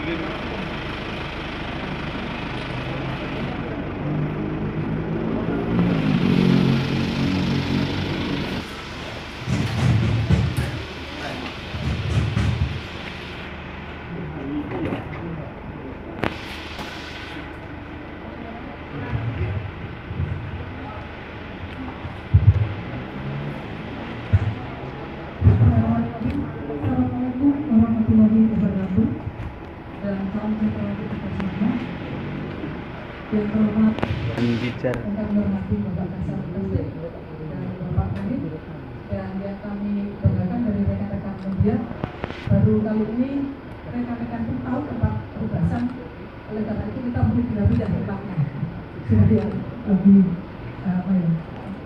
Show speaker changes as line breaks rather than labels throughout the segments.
Yang terhormat dan menghormati Bapak Kasar Presiden dan Bapak Kadin, dan yang kami banggakan dari rekan-rekan media, baru kali ini rekan-rekan pun tahu tempat perubahan. Oleh karena itu kita beri pindah tempatnya sudah lebih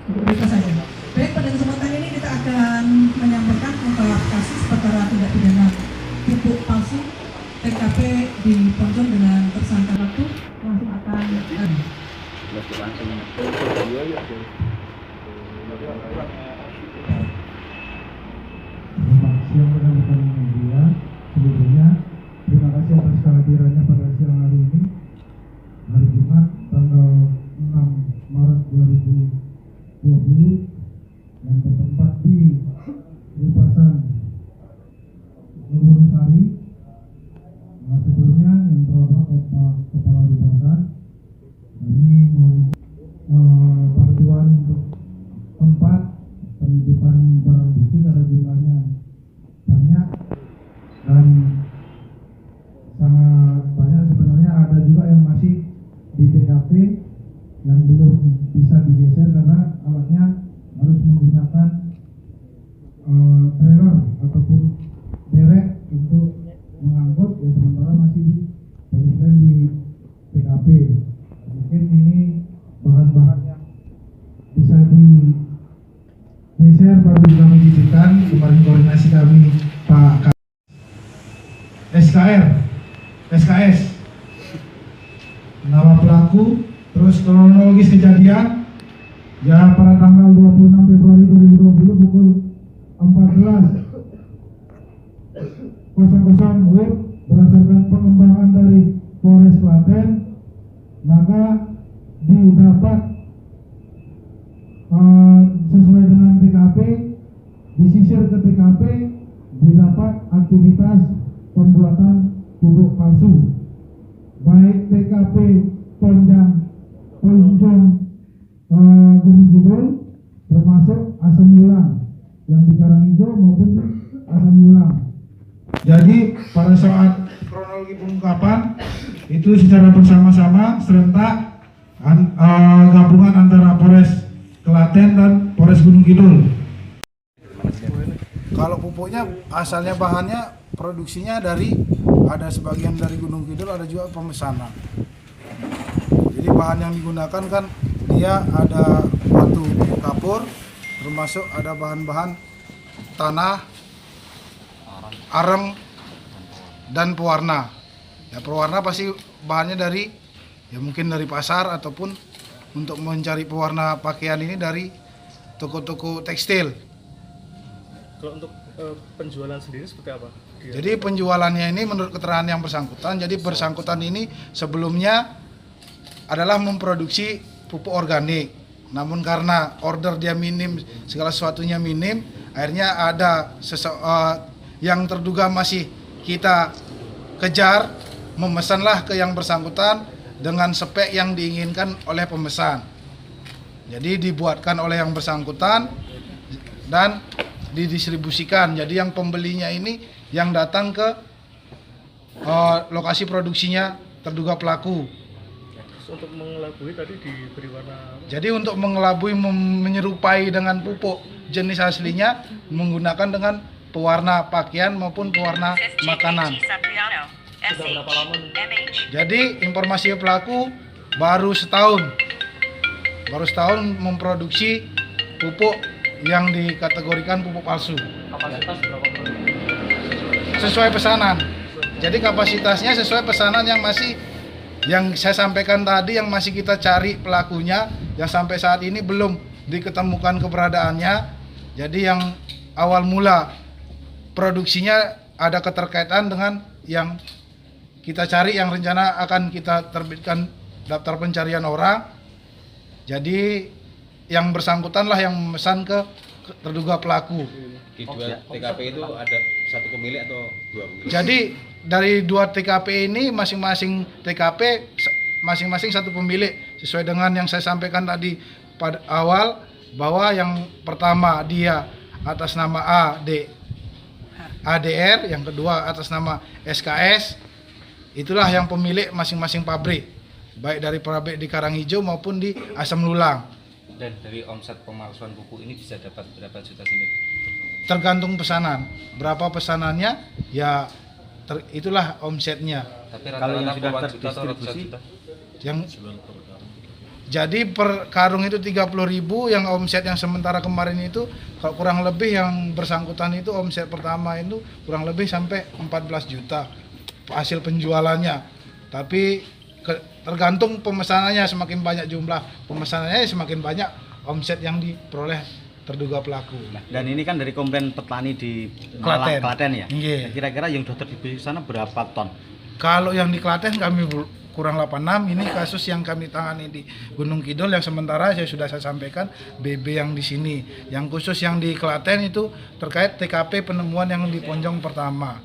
untuk kita saja. Baik, pada kesempatan ini kita akan menyampaikan ungkap kasus perkara tindak pidana pupuk palsu TKP di Poncon dengan tersangka waktu langsung akan
Siang rekan-rekan media, sebelumnya terima kasih atas kehadirannya pada siang hari ini, hari Jumat tanggal 6 Maret 2020 yang bertempat di Lipasan Luhursari. Sebelumnya yang terhormat Bapak Kepala Lipasan, kami mohon bantuan untuk tempat penitipan barang bukti karena jumlahnya banyak dan sangat banyak. Sebenarnya ada juga yang masih di TKP yang belum bisa digeser karena alatnya harus menggunakan trailer ataupun derek untuk mengangkut, ya sementara masih di posisikan di TKP. Mungkin ini bahan-bahan yang bisa digeser baru kami titipkan. Kemarin koordinasi kami Pak SKS nama pelaku, terus kronologis kejadian ya pada tanggal 26 Februari 2020 pukul 14.00 WIB berdasarkan pengembangan dari Polres Klaten, maka didapat sesuai dengan TKP, disisir ke TKP, didapat aktivitas pembuatan pupuk palsu, baik TKP Poncon Gunung Kidul termasuk asam ulang yang di Karanghijau maupun asam ulang. Jadi pada saat kronologi pengungkapan itu secara bersama-sama serentak gabungan antara Polres Klaten dan Polres Gunung Kidul.
Kalau pupuknya asalnya bahannya produksinya ada sebagian dari Gunung Kidul, ada juga pemesanan. Jadi bahan yang digunakan kan dia ada batu kapur, termasuk ada bahan-bahan tanah, arang, dan pewarna. Ya, pewarna pasti bahannya mungkin dari pasar ataupun untuk mencari pewarna pakaian ini dari toko-toko tekstil.
Kalau untuk penjualan sendiri seperti apa?
Jadi penjualannya ini menurut keterangan yang bersangkutan. Jadi bersangkutan ini sebelumnya adalah memproduksi pupuk organik. Namun karena order dia minim, segala sesuatunya minim, akhirnya ada yang terduga masih kita kejar, memesanlah ke yang bersangkutan dengan spek yang diinginkan oleh pemesan. Jadi dibuatkan oleh yang bersangkutan dan didistribusikan. Jadi yang pembelinya ini yang datang ke lokasi produksinya terduga pelaku.
Untuk mengelabui tadi diberi warna apa?
Jadi untuk mengelabui menyerupai dengan pupuk jenis aslinya menggunakan dengan pewarna pakaian maupun pewarna makanan.
Sudah berapa lama?
Jadi informasi pelaku baru setahun memproduksi pupuk yang dikategorikan pupuk palsu.
Kapasitas berapa produk?
Sesuai pesanan. Jadi kapasitasnya sesuai pesanan yang saya sampaikan tadi, yang masih kita cari pelakunya, yang sampai saat ini belum diketemukan keberadaannya. Jadi yang awal mula produksinya ada keterkaitan dengan yang kita cari yang rencana akan kita terbitkan daftar pencarian orang. Jadi yang bersangkutan lah yang memesan ke terduga pelaku.
Di dua TKP itu ada satu pemilik atau dua pemilik?
Jadi dari 2 TKP ini masing-masing TKP masing-masing satu pemilik sesuai dengan yang saya sampaikan tadi pada awal, bahwa yang pertama dia atas nama ADR, yang kedua atas nama SKS. Itulah yang pemilik masing-masing pabrik, baik dari pabrik di Karanghijo maupun di Asam Lulang.
Dan dari omset pemalsuan buku ini bisa dapat berapa juta sendiri?
Tergantung pesanan, berapa pesanannya ya itulah omsetnya.
Tapi
Kalau yang
rata-rata
sudah
puluhan juta atau ratusan
terdistribusi?
juta?
Yang jadi per karung itu 30.000, yang omset yang sementara kemarin itu kalau kurang lebih yang bersangkutan itu omset pertama itu kurang lebih sampai 14 juta hasil penjualannya. Tapi tergantung pemesanannya, semakin banyak jumlah pemesanannya semakin banyak omset yang diperoleh terduga pelaku.
Dan ini kan dari komplain petani di Malang, Klaten ya.
Iya.
Kira-kira yang sudah terdistribusi di sana berapa ton?
Kalau yang di Klaten kami kurang 86, ini kasus yang kami tangani di Gunung Kidul yang sementara saya sampaikan BB yang di sini. Yang khusus yang di Klaten itu terkait TKP penemuan yang di Ponjong pertama.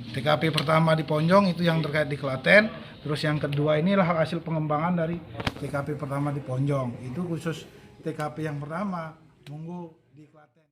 TKP pertama di Ponjong itu yang terkait di Klaten, terus yang kedua inilah hasil pengembangan dari TKP pertama di Ponjong. Itu khusus TKP yang pertama. Monggo